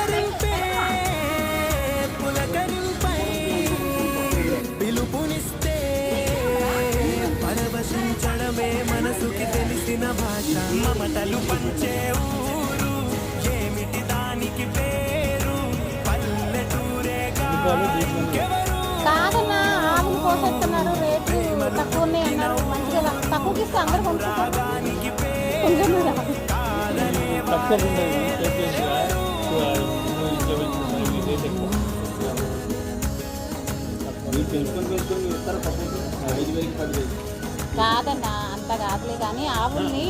పలకరింపే పులకరింపై పిలుపునిస్తే పరవశించడమే మనసుకి తెలిసిన భాష. మమతలు పంచే ఊరు ఏమిటి దానికి పేరు, పల్లెటూరేగా ఇంకెవరు. కాదన్నా ఆవులు పోసేస్తున్నారు, రేట్లు తక్కువ ఉన్నాయి అన్నారు. మంచిగా తక్కువకి ఇస్తే అందరూ కొనుక్కుంటారు. కాదన్నా అంత కాదులే కానీ ఆవుల్ని